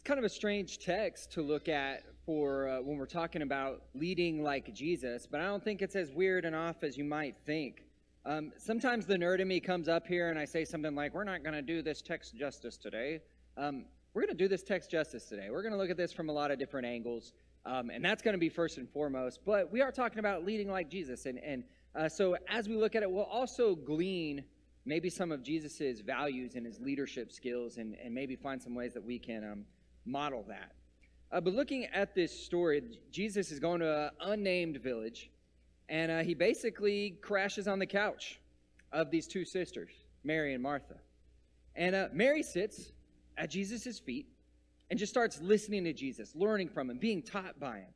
kind of a strange text to look at for when we're talking about leading like Jesus, but I don't think it's as weird and off as you might think. Sometimes the nerd in me comes up here and I say something like, we're not going to do this text justice today. We're going to do this text justice today. We're going to look at this from a lot of different angles, and that's going to be first and foremost. But we are talking about leading like Jesus, and so as we look at it, we'll also glean maybe some of Jesus's values and his leadership skills, and maybe find some ways that we can model that. But looking at this story, Jesus is going to an unnamed village, and he basically crashes on the couch of these two sisters, Mary and Martha. And Mary sits at Jesus' feet and just starts listening to Jesus, learning from him, being taught by him.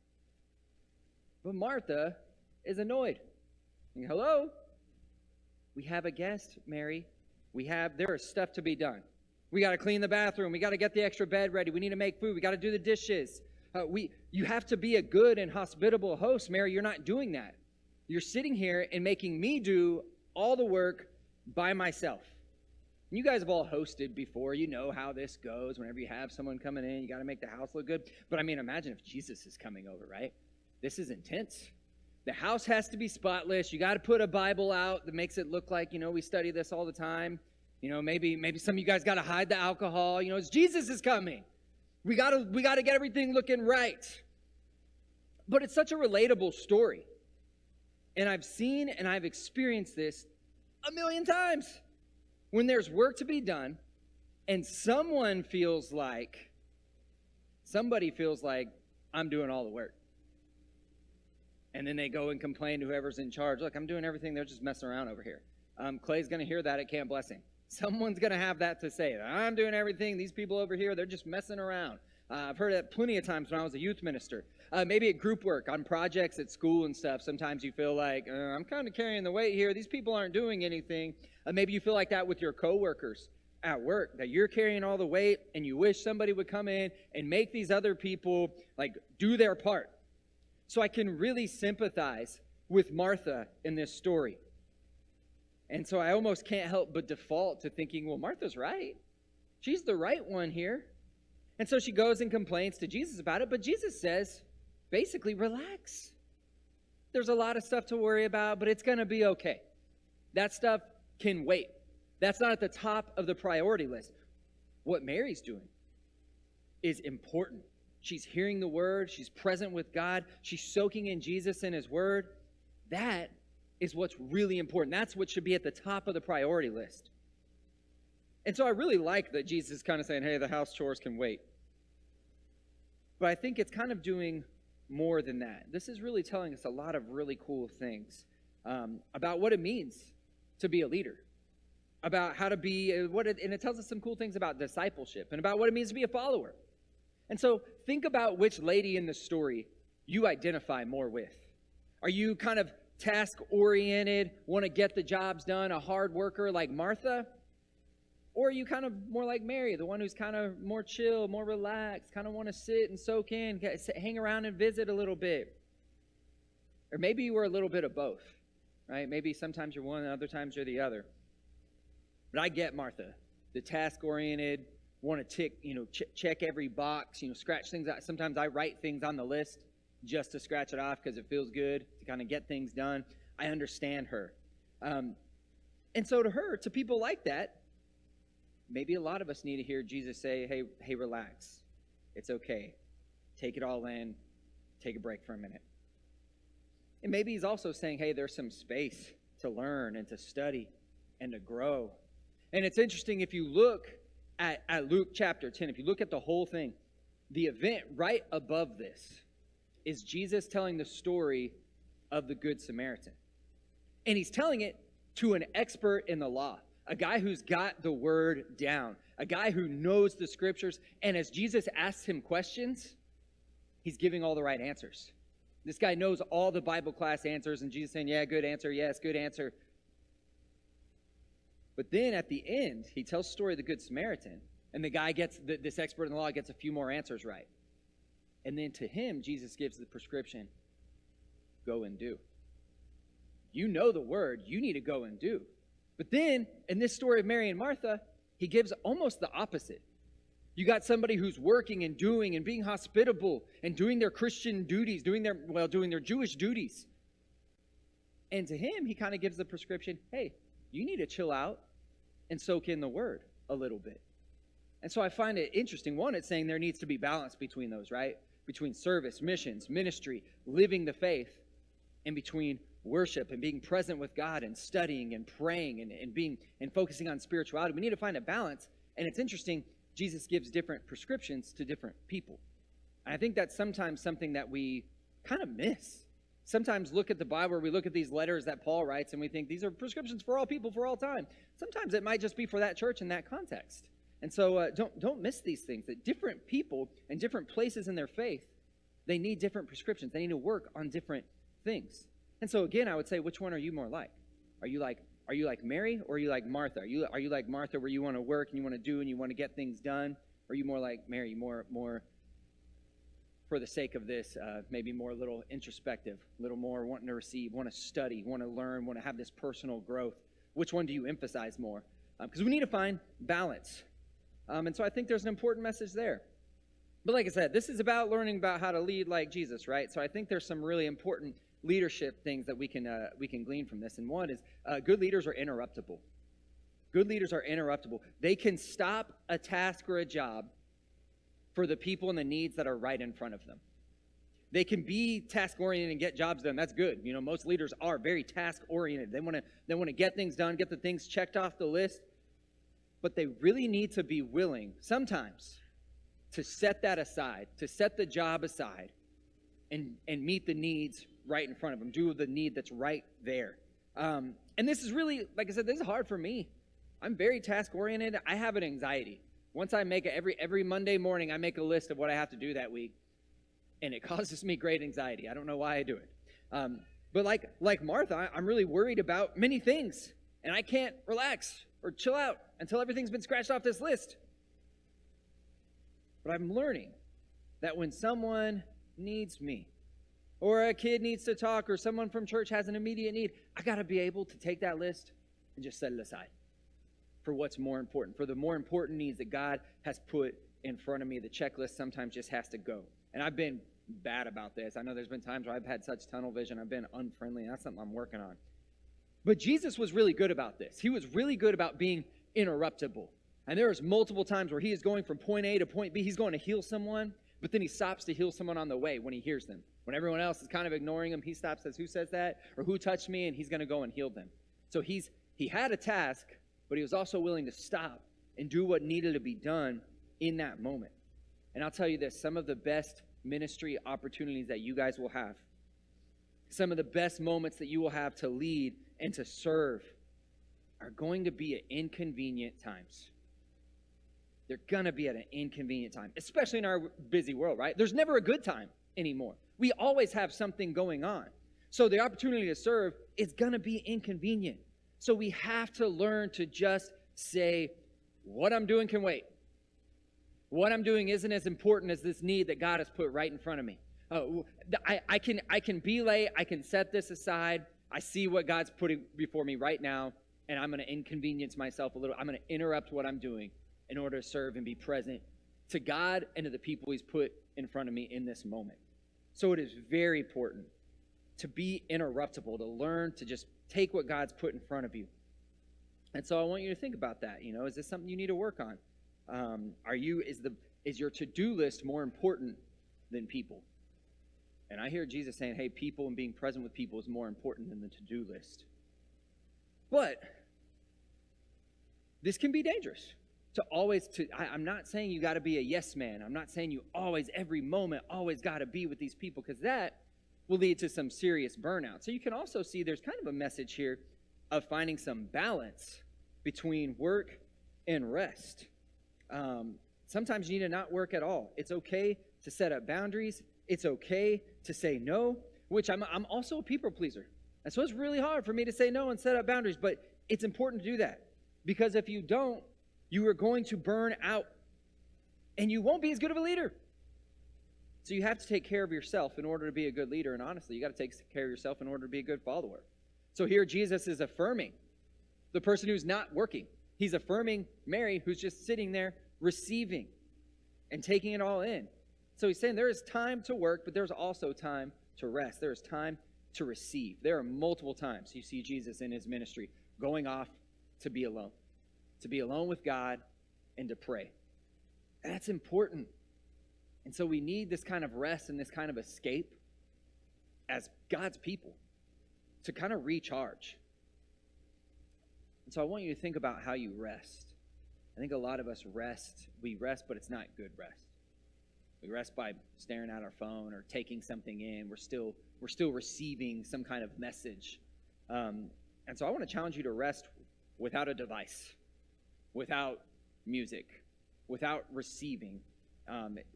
But Martha is annoyed. Hello? We have a guest, Mary. There is stuff to be done. We got to clean the bathroom. We got to get the extra bed ready. We need to make food. We got to do the dishes. You have to be a good and hospitable host, Mary. You're not doing that. You're sitting here and making me do all the work by myself. You guys have all hosted before. You know how this goes. Whenever you have someone coming in, you got to make the house look good. But I mean, imagine if Jesus is coming over, right? This is intense. The house has to be spotless. You got to put a Bible out that makes it look like, we study this all the time. Maybe some of you guys got to hide the alcohol. It's Jesus is coming. We got to get everything looking right. But it's such a relatable story. And I've seen and I've experienced this a million times. When there's work to be done and somebody feels like I'm doing all the work. And then they go and complain to whoever's in charge. Look, I'm doing everything. They're just messing around over here. Clay's going to hear that at Camp Blessing. Someone's going to have that to say. I'm doing everything. These people over here, they're just messing around. I've heard that plenty of times when I was a youth minister. Maybe at group work, on projects at school and stuff. Sometimes you feel like, I'm kind of carrying the weight here. These people aren't doing anything. Maybe you feel like that with your coworkers at work, that you're carrying all the weight and you wish somebody would come in and make these other people do their part. So I can really sympathize with Martha in this story. And so I almost can't help but default to thinking, well, Martha's right. She's the right one here. And so she goes and complains to Jesus about it, but Jesus says, basically, relax. There's a lot of stuff to worry about, but it's going to be okay. That stuff can wait. That's not at the top of the priority list. What Mary's doing is important. She's hearing the word. She's present with God. She's soaking in Jesus and his word. That is what's really important. That's what should be at the top of the priority list. And so I really like that Jesus is kind of saying, hey, the house chores can wait. But I think it's kind of doing more than that. This is really telling us a lot of really cool things about what it means to be a leader, about how to be, and it tells us some cool things about discipleship and about what it means to be a follower. And so think about which lady in the story you identify more with. Are you kind of task-oriented, want to get the jobs done, a hard worker like Martha? Or are you kind of more like Mary, the one who's kind of more chill, more relaxed, kind of want to sit and soak in, hang around and visit a little bit? Or maybe you were a little bit of both, right? Maybe sometimes you're one and other times you're the other. But I get Martha, the task-oriented, want to check every box, scratch things out. Sometimes I write things on the list just to scratch it off because it feels good to kind of get things done. I understand her. And so to people like that, maybe a lot of us need to hear Jesus say, hey, relax. It's okay. Take it all in. Take a break for a minute. And maybe he's also saying, hey, there's some space to learn and to study and to grow. And it's interesting if you look at Luke chapter 10, if you look at the whole thing, the event right above this is Jesus telling the story of the Good Samaritan. And he's telling it to an expert in the law, a guy who's got the word down, a guy who knows the scriptures. And as Jesus asks him questions, he's giving all the right answers. This guy knows all the Bible class answers, and Jesus saying, yeah, good answer, yes, good answer. But then at the end, he tells the story of the Good Samaritan, and the guy this expert in the law gets a few more answers right. And then to him, Jesus gives the prescription, go and do. You know the word, you need to go and do. But then, in this story of Mary and Martha, he gives almost the opposite. You got somebody who's working and doing and being hospitable and doing their Christian duties, doing their Jewish duties. And to him, he kind of gives the prescription, hey, you need to chill out and soak in the word a little bit. And so I find it interesting. One, it's saying there needs to be balance between those, right? Between service, missions, ministry, living the faith, and between worship and being present with God and studying and praying and focusing on spirituality. We need to find a balance. And it's interesting, Jesus gives different prescriptions to different people. And I think that's sometimes something that we kind of miss. Sometimes look at the Bible, or we look at these letters that Paul writes, and we think these are prescriptions for all people for all time. Sometimes it might just be for that church in that context. And so don't miss these things, that different people in different places in their faith, they need different prescriptions. They need to work on different things. And so again, I would say, which one are you more like? Are you like Mary, or are you like Martha? Are you like Martha, where you want to work and you want to do and you want to get things done? Or are you more like Mary, more for the sake of this, maybe more a little introspective, a little more wanting to receive, want to study, want to learn, want to have this personal growth? Which one do you emphasize more? Because we need to find balance. And so I think there's an important message there. But like I said, this is about learning about how to lead like Jesus, right? So I think there's some really important leadership things that we can glean from this. And one is good leaders are interruptible. Good leaders are interruptible. They can stop a task or a job for the people and the needs that are right in front of them. They can be task-oriented and get jobs done. That's good. You know, most leaders are very task-oriented. They want to get things done, get the things checked off the list. But they really need to be willing sometimes to set that aside, to set the job aside and meet the needs right in front of them, do the need that's right there. And this is really, like I said, this is hard for me. I'm very task-oriented. I have an anxiety. Once I make every Monday morning, I make a list of what I have to do that week, and it causes me great anxiety. I don't know why I do it. But like Martha, I'm really worried about many things, and I can't relax or chill out until everything's been scratched off this list. But I'm learning that when someone needs me, or a kid needs to talk, or someone from church has an immediate need, I got to be able to take that list and just set it aside for what's more important, for the more important needs that God has put in front of me. The checklist sometimes just has to go. And I've been bad about this. I know there's been times where I've had such tunnel vision. I've been unfriendly, and that's something I'm working on. But Jesus was really good about this. He was really good about being interruptible. And there was multiple times where he is going from point A to point B. He's going to heal someone, but then he stops to heal someone on the way when he hears them. When everyone else is kind of ignoring him, he stops, says, who says that? Or who touched me? And he's going to go and heal them. So he had a task, but he was also willing to stop and do what needed to be done in that moment. And I'll tell you this, some of the best ministry opportunities that you guys will have, some of the best moments that you will have to lead and to serve are going to be at inconvenient times. They're going to be at an inconvenient time, especially in our busy world, right? There's never a good time anymore. We always have something going on. So the opportunity to serve is going to be inconvenient. So we have to learn to just say, what I'm doing can wait. What I'm doing isn't as important as this need that God has put right in front of me. I can be late. I can set this aside. I see what God's putting before me right now, and I'm going to inconvenience myself a little. I'm going to interrupt what I'm doing in order to serve and be present to God and to the people he's put in front of me in this moment. So it is very important to be interruptible, to learn to just take what God's put in front of you. And so I want you to think about that. You know, is this something you need to work on? Is your to-do list more important than people? And I hear Jesus saying, hey, people and being present with people is more important than the to-do list. But this can be dangerous. I'm not saying you got to be a yes man. I'm not saying you always, every moment, always got to be with these people, because that will lead to some serious burnout. So you can also see there's kind of a message here of finding some balance between work and rest. Sometimes you need to not work at all. It's okay to set up boundaries. It's okay to say no, which I'm also a people pleaser. And so it's really hard for me to say no and set up boundaries, but it's important to do that, because if you don't, you are going to burn out and you won't be as good of a leader. So you have to take care of yourself in order to be a good leader. And honestly, you got to take care of yourself in order to be a good follower. So here Jesus is affirming the person who's not working. He's affirming Mary, who's just sitting there receiving. and taking it all in. So he's saying there is time to work, but there's also time to rest. There is time to receive. There are multiple times you see Jesus in his ministry going off to be alone with God and to pray. That's important. And so we need this kind of rest and this kind of escape as God's people to kind of recharge. And so I want you to think about how you rest. I think a lot of us rest. We rest, but it's not good rest. We rest by staring at our phone or taking something in. We're still receiving some kind of message. And so I want to challenge you to rest without a device, without music, without receiving.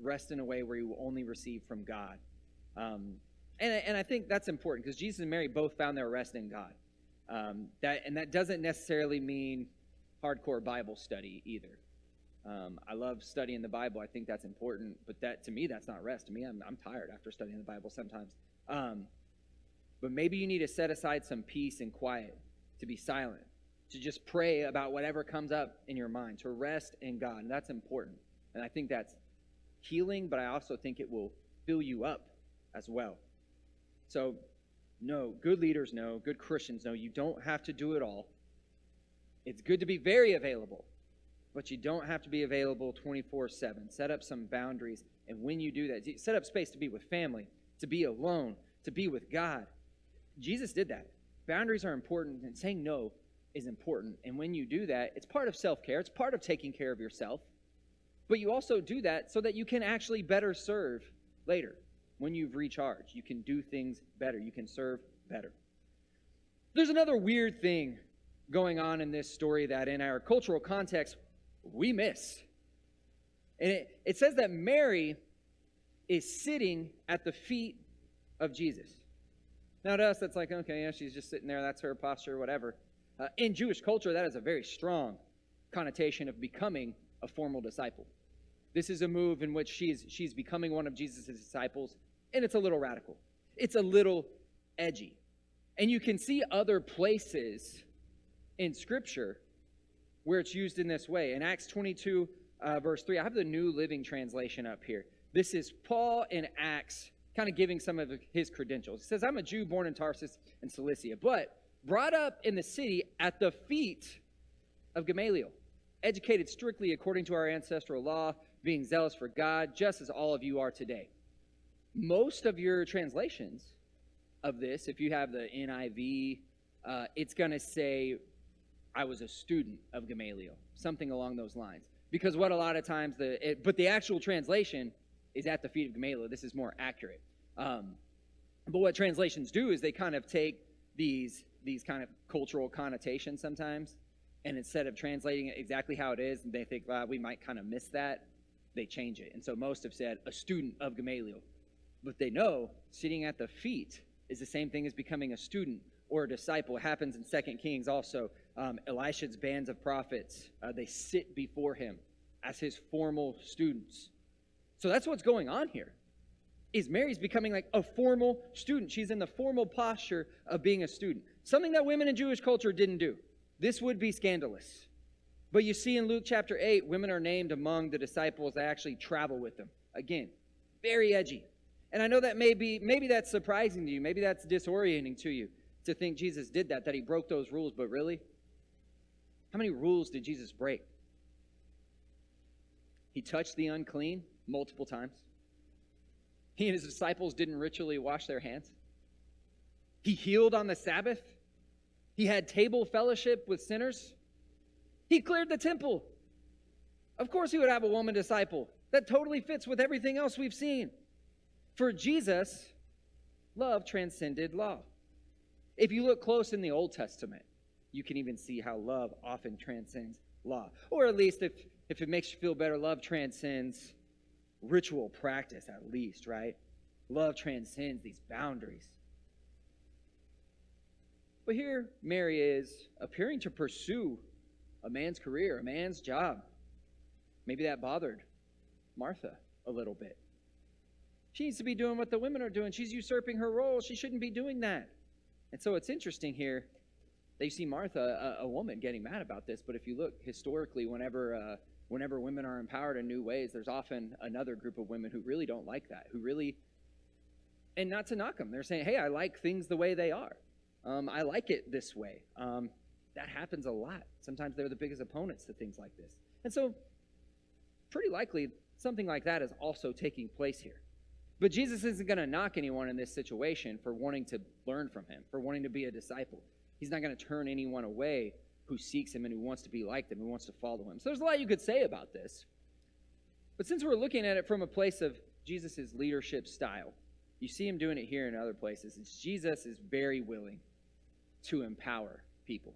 Rest in a way where you only receive from God. And I think that's important because Jesus and Mary both found their rest in God. That doesn't necessarily mean hardcore Bible study either. I love studying the Bible. I think that's important, but to me, that's not rest. To me, I'm tired after studying the Bible sometimes. But maybe you need to set aside some peace and quiet, to be silent, to just pray about whatever comes up in your mind, to rest in God. And that's important. And I think that's healing, but I also think it will fill you up as well. So, no, good leaders know, good Christians know, you don't have to do it all. It's good to be very available, but you don't have to be available 24/7. Set up some boundaries, and when you do that, set up space to be with family, to be alone, to be with God. Jesus did that. Boundaries are important, and saying no is important. And when you do that, it's part of self-care. It's part of taking care of yourself. But you also do that so that you can actually better serve later. When you've recharged, you can do things better. You can serve better. There's another weird thing going on in this story that in our cultural context, we miss. And it says that Mary is sitting at the feet of Jesus. Now to us, that's like, okay, yeah, she's just sitting there. That's her posture, whatever. In Jewish culture, that is a very strong connotation of becoming a formal disciple. This is a move in which she's becoming one of Jesus' disciples, and it's a little radical. It's a little edgy. And you can see other places in Scripture where it's used in this way. In Acts 22, verse 3, I have the New Living Translation up here. This is Paul in Acts kind of giving some of his credentials. He says, I'm a Jew born in Tarsus in Cilicia, but brought up in the city at the feet of Gamaliel, educated strictly according to our ancestral law, being zealous for God, just as all of you are today. Most of your translations of this, if you have the NIV, it's going to say, I was a student of Gamaliel, something along those lines. Because what a lot of times, but the actual translation is at the feet of Gamaliel. This is more accurate. But what translations do is they kind of take these kind of cultural connotations sometimes, and instead of translating it exactly how it is, and they think, well, we might kind of miss that, they change it. And so most have said, a student of Gamaliel. But they know sitting at the feet is the same thing as becoming a student or a disciple. It happens in 2 Kings also. Elisha's bands of prophets, they sit before him as his formal students. So that's what's going on here, is Mary's becoming like a formal student. She's in the formal posture of being a student, something that women in Jewish culture didn't do. This would be scandalous. But you see in Luke chapter 8, women are named among the disciples that actually travel with them. Again, very edgy. And I know that maybe that's surprising to you. Maybe that's disorienting to you to think Jesus did that he broke those rules. But really, how many rules did Jesus break? He touched the unclean multiple times. He and his disciples didn't ritually wash their hands. He healed on the Sabbath. He had table fellowship with sinners. He cleared the temple. Of course he would have a woman disciple. That totally fits with everything else we've seen. For Jesus, love transcended law. If you look close in the Old Testament, you can even see how love often transcends law. Or at least if it makes you feel better, love transcends ritual practice at least, right? Love transcends these boundaries. But here, Mary is appearing to pursue a man's career, a man's job. Maybe that bothered Martha a little bit. She needs to be doing what the women are doing. She's usurping her role. She shouldn't be doing that. And so it's interesting here that you see Martha, a woman, getting mad about this. But if you look historically, whenever Whenever women are empowered in new ways, there's often another group of women who really don't like that, who really, and not to knock them, they're saying, hey, I like things the way they are. I like it this way. That happens a lot. Sometimes they're the biggest opponents to things like this. And so, pretty likely, something like that is also taking place here. But Jesus isn't going to knock anyone in this situation for wanting to learn from him, for wanting to be a disciple. He's not going to turn anyone away who seeks him and who wants to be like him, who wants to follow him. So there's a lot you could say about this. But since we're looking at it from a place of Jesus' leadership style, you see him doing it here in other places. Jesus is very willing to empower people.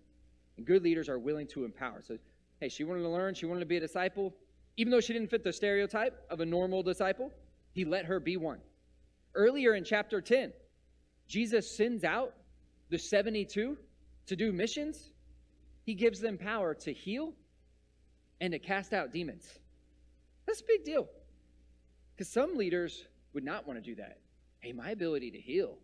And good leaders are willing to empower. So, hey, she wanted to learn, she wanted to be a disciple. Even though she didn't fit the stereotype of a normal disciple, he let her be one. Earlier in chapter 10, Jesus sends out the 72 to do missions. He gives them power to heal and to cast out demons. That's a big deal. Because some leaders would not want to do that. Hey, my ability to heal,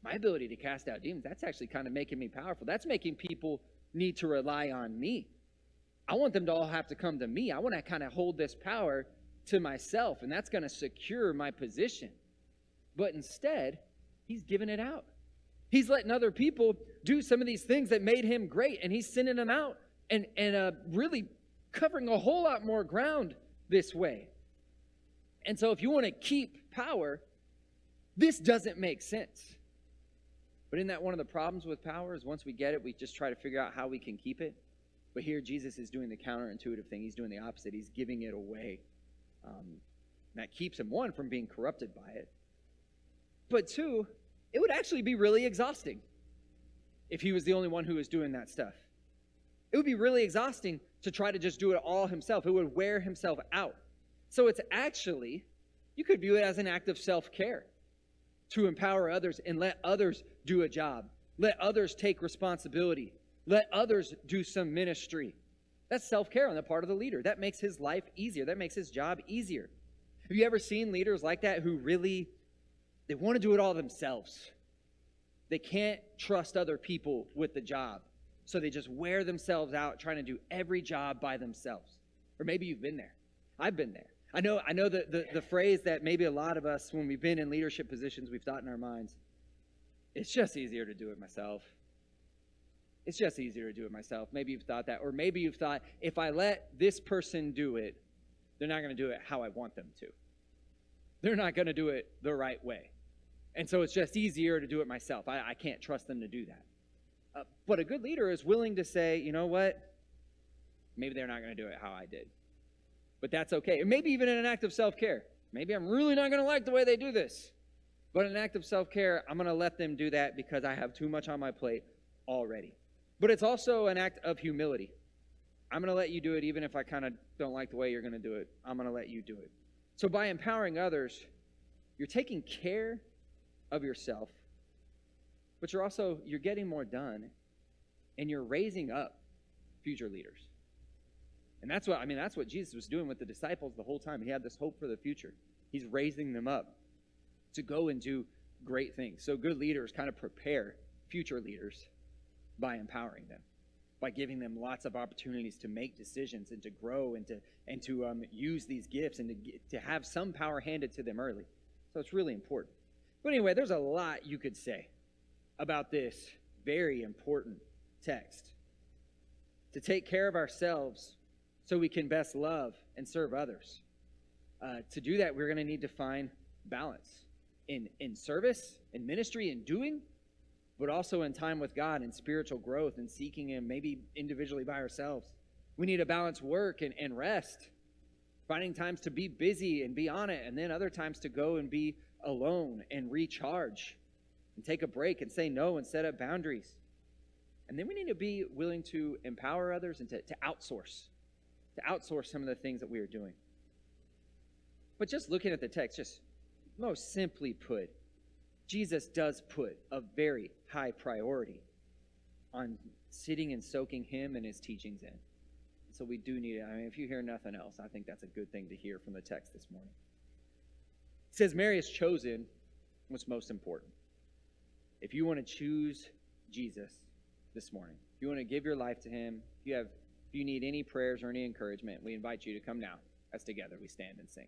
my ability to cast out demons, that's actually kind of making me powerful. That's making people need to rely on me. I want them to all have to come to me. I want to kind of hold this power to myself, and that's going to secure my position. But instead, he's giving it out. He's letting other people do some of these things that made him great, and he's sending them out and really covering a whole lot more ground this way. And so if you want to keep power, this doesn't make sense. But isn't that one of the problems with power is once we get it, we just try to figure out how we can keep it? But here Jesus is doing the counterintuitive thing. He's doing the opposite. He's giving it away. That keeps him, one, from being corrupted by it. But two, it would actually be really exhausting if he was the only one who was doing that stuff. It would be really exhausting to try to just do it all himself. It would wear himself out. So it's actually, you could view it as an act of self-care to empower others and let others do a job. Let others take responsibility. Let others do some ministry. That's self-care on the part of the leader. That makes his life easier. That makes his job easier. Have you ever seen leaders like that who really, they want to do it all themselves? They can't trust other people with the job. So they just wear themselves out trying to do every job by themselves. Or maybe you've been there. I've been there. I know the phrase that maybe a lot of us, when we've been in leadership positions, we've thought in our minds, it's just easier to do it myself. It's just easier to do it myself. Maybe you've thought that. Or maybe you've thought, if I let this person do it, they're not going to do it how I want them to. They're not going to do it the right way. And so it's just easier to do it myself. I can't trust them to do that. But a good leader is willing to say, you know what? Maybe they're not going to do it how I did. But that's okay. And maybe even in an act of self-care. Maybe I'm really not going to like the way they do this. But in an act of self-care, I'm going to let them do that because I have too much on my plate already. But it's also an act of humility. I'm going to let you do it even if I kind of don't like the way you're going to do it. I'm going to let you do it. So by empowering others, you're taking care of yourself, but you're getting more done, and you're raising up future leaders. And that's what Jesus was doing with the disciples the whole time. He had this hope for the future. He's raising them up to go and do great things. So good leaders kind of prepare future leaders by empowering them, by giving them lots of opportunities to make decisions and to grow and to use these gifts and to have some power handed to them early. So it's really important. But anyway, there's a lot you could say about this very important text. To take care of ourselves so we can best love and serve others. To do that, we're going to need to find balance in service, in ministry, in doing, but also in time with God and spiritual growth and seeking Him, maybe individually by ourselves. We need to balance work and rest, finding times to be busy and be on it, and then other times to go and be alone and recharge and take a break and say no and set up boundaries. And then we need to be willing to empower others and to outsource some of the things that we are doing. But just looking at the text, just most simply put, Jesus does put a very high priority on sitting and soaking Him and His teachings in. So we do need it. I mean, if you hear nothing else, I think that's a good thing to hear from the text this morning. It says Mary has chosen what's most important. If you want to choose Jesus this morning, if you want to give your life to Him, if you have If you need any prayers or any encouragement, we invite you to come now as together we stand and sing.